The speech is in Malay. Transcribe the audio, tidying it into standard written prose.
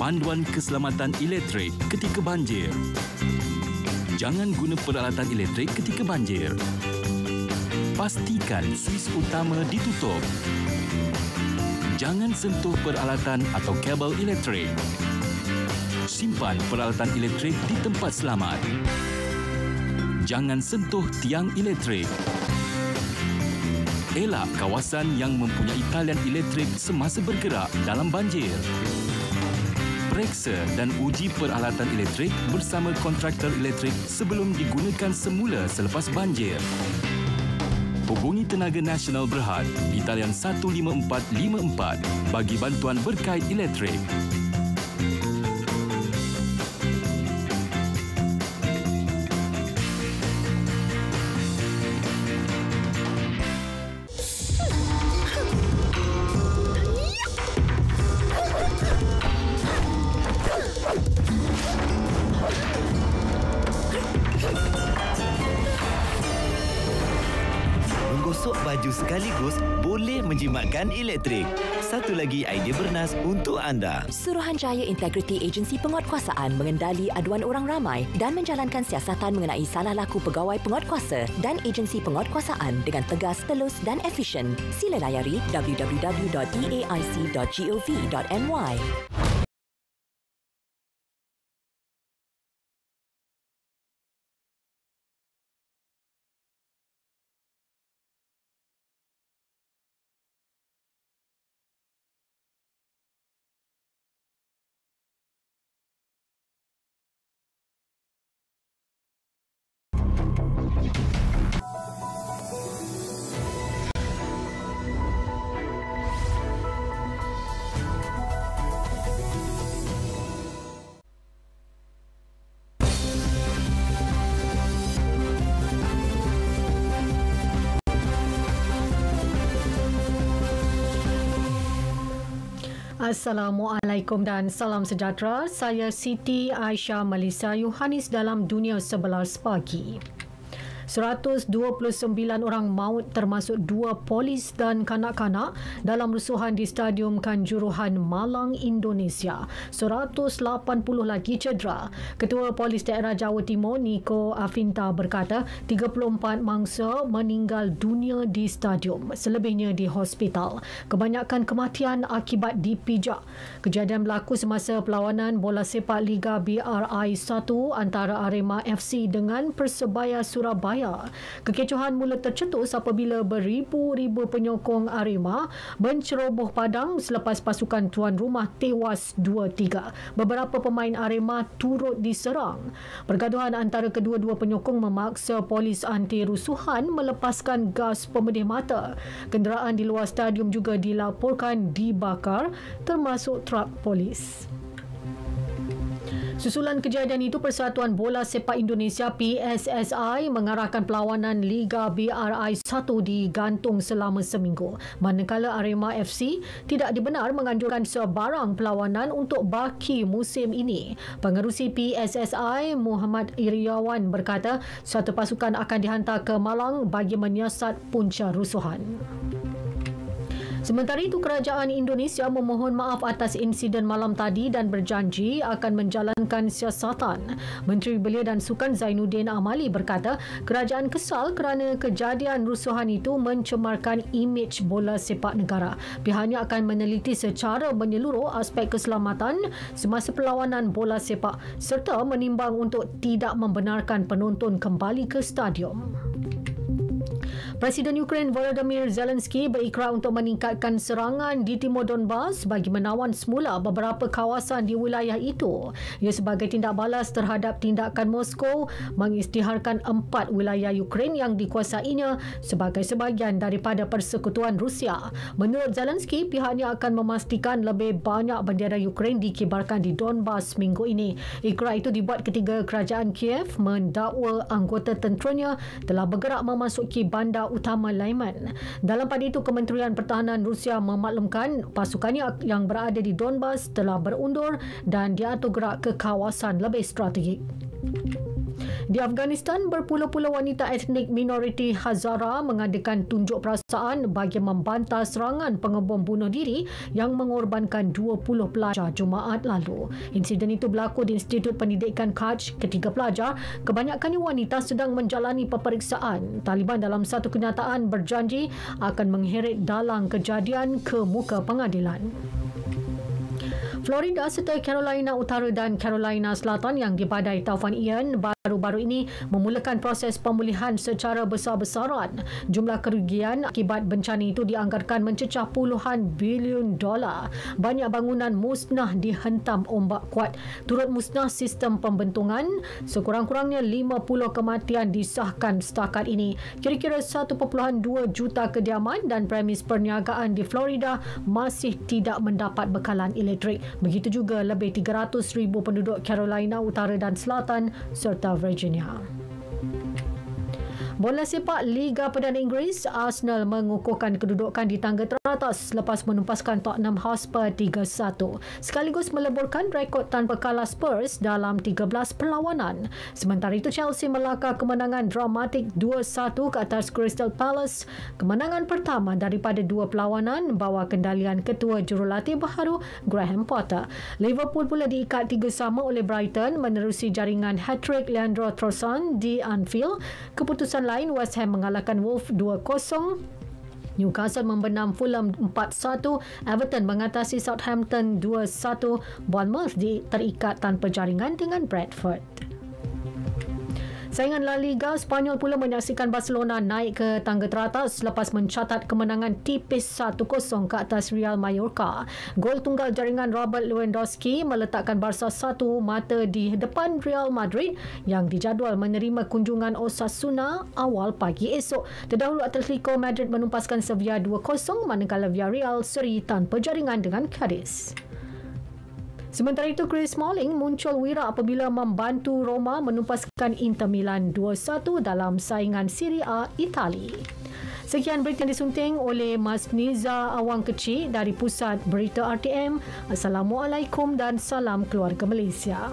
Panduan keselamatan elektrik ketika banjir. Jangan guna peralatan elektrik ketika banjir. Pastikan suis utama ditutup. Jangan sentuh peralatan atau kabel elektrik. Simpan peralatan elektrik di tempat selamat. Jangan sentuh tiang elektrik. Elak kawasan yang mempunyai talian elektrik semasa bergerak dalam banjir. Periksa dan uji peralatan elektrik bersama kontraktor elektrik sebelum digunakan semula selepas banjir. Hubungi Tenaga Nasional Berhad di talian 15454 bagi bantuan berkait elektrik. Menggosok baju sekaligus boleh menjimatkan elektrik. Satu lagi idea bernas untuk anda. Suruhanjaya Integriti Agensi Penguatkuasaan mengendali aduan orang ramai dan menjalankan siasatan mengenai salah laku pegawai penguatkuasa dan agensi penguatkuasaan dengan tegas, telus dan efisien. Sila layari www.eaic.gov.my. Assalamualaikum dan salam sejahtera. Saya Siti Aisyah Melissa Yohanis dalam Dunia 11 Pagi. 129 orang maut termasuk 2 polis dan kanak-kanak dalam rusuhan di Stadium Kanjuruhan Malang, Indonesia. 180 lagi cedera. Ketua Polis Daerah Jawa Timur Niko Afinta berkata 34 mangsa meninggal dunia di stadium, selebihnya di hospital. Kebanyakan kematian akibat dipijak. Kejadian berlaku semasa perlawanan bola sepak Liga BRI 1 antara Arema FC dengan Persebaya Surabaya. Kekecohan mula tercetus apabila beribu-ribu penyokong Arema menceroboh padang selepas pasukan tuan rumah tewas 2-3. Beberapa pemain Arema turut diserang. Pergaduhan antara kedua-dua penyokong memaksa polis anti rusuhan melepaskan gas pemedih mata. Kenderaan di luar stadium juga dilaporkan dibakar, termasuk trak polis. Susulan kejadian itu, Persatuan Bola Sepak Indonesia PSSI mengarahkan perlawanan Liga BRI 1 digantung selama seminggu. Manakala Arema FC tidak dibenar menganjurkan sebarang perlawanan untuk baki musim ini. Pengerusi PSSI Muhammad Iriawan berkata suatu pasukan akan dihantar ke Malang bagi menyiasat punca rusuhan. Sementara itu, Kerajaan Indonesia memohon maaf atas insiden malam tadi dan berjanji akan menjalankan siasatan. Menteri Belia dan Sukan Zainuddin Amali berkata kerajaan kesal kerana kejadian rusuhan itu mencemarkan imej bola sepak negara. Pihaknya akan meneliti secara menyeluruh aspek keselamatan semasa perlawanan bola sepak serta menimbang untuk tidak membenarkan penonton kembali ke stadium. Presiden Ukraine Volodymyr Zelensky berikrar untuk meningkatkan serangan di Timur Donbas bagi menawan semula beberapa kawasan di wilayah itu. Ia sebagai tindak balas terhadap tindakan Moskow mengisytiharkan 4 wilayah Ukraine yang dikuasainya sebagai sebahagian daripada persekutuan Rusia. Menurut Zelensky, pihaknya akan memastikan lebih banyak bendera Ukraine dikibarkan di Donbas minggu ini. Ikrar itu dibuat ketika kerajaan Kiev mendakwa anggota tenteranya telah bergerak memasuki bandar utama Lyman. Dalam pada itu, Kementerian Pertahanan Rusia memaklumkan pasukannya yang berada di Donbas telah berundur dan diatur gerak ke kawasan lebih strategik. Di Afghanistan, berpuluh-puluh wanita etnik minoriti Hazara mengadakan tunjuk perasaan bagi membantah serangan pengebom bunuh diri yang mengorbankan 20 pelajar Jumaat lalu. Insiden itu berlaku di Institut Pendidikan Kaj. Ketiga pelajar, kebanyakannya wanita, sedang menjalani peperiksaan. Taliban dalam satu kenyataan berjanji akan mengheret dalang kejadian ke muka pengadilan. Florida serta Carolina Utara dan Carolina Selatan yang dibadai taufan Ian baru-baru ini memulakan proses pemulihan secara besar-besaran. Jumlah kerugian akibat bencana itu dianggarkan mencecah puluhan bilion dolar. Banyak bangunan musnah dihentam ombak kuat. Turut musnah sistem pembentungan. Sekurang-kurangnya 50 kematian disahkan setakat ini. Kira-kira 1.2 juta kediaman dan premis perniagaan di Florida masih tidak mendapat bekalan elektrik. Begitu juga lebih 300,000 penduduk Carolina Utara dan Selatan serta Virginia. Bola sepak Liga Perdana Inggeris, Arsenal mengukuhkan kedudukan di tangga teratas selepas menumpaskan Tottenham Hotspur 3-1, sekaligus meleburkan rekod tanpa kalah Spurs dalam 13 perlawanan. Sementara itu, Chelsea melakar kemenangan dramatik 2-1 ke atas Crystal Palace. Kemenangan pertama daripada dua perlawanan bawa kendalian ketua jurulatih baharu Graham Potter. Liverpool pula diikat 3-3 oleh Brighton menerusi jaringan hat-trick Leandro Trossard di Anfield. Keputusan lain, West Ham mengalahkan Wolves 2-0. Newcastle membenam Fulham 4-1. Everton mengatasi Southampton 2-1. Bournemouth terikat tanpa jaringan dengan Bradford. Saingan La Liga, Spanyol pula menyaksikan Barcelona naik ke tangga teratas selepas mencatat kemenangan tipis 1-0 ke atas Real Mallorca. Gol tunggal jaringan Robert Lewandowski meletakkan Barca satu mata di depan Real Madrid yang dijadual menerima kunjungan Osasuna awal pagi esok. Terdahulu Atletico Madrid menumpaskan Sevilla 2-0 manakala Villarreal seri tanpa jaringan dengan Cadiz. Sementara itu, Chris Smalling muncul wira apabila membantu Roma menumpaskan Inter Milan 2-1 dalam saingan Serie A Itali. Sekian berita yang disunting oleh Mas Niza Awang Kecil dari Pusat Berita RTM. Assalamualaikum dan salam keluarga Malaysia.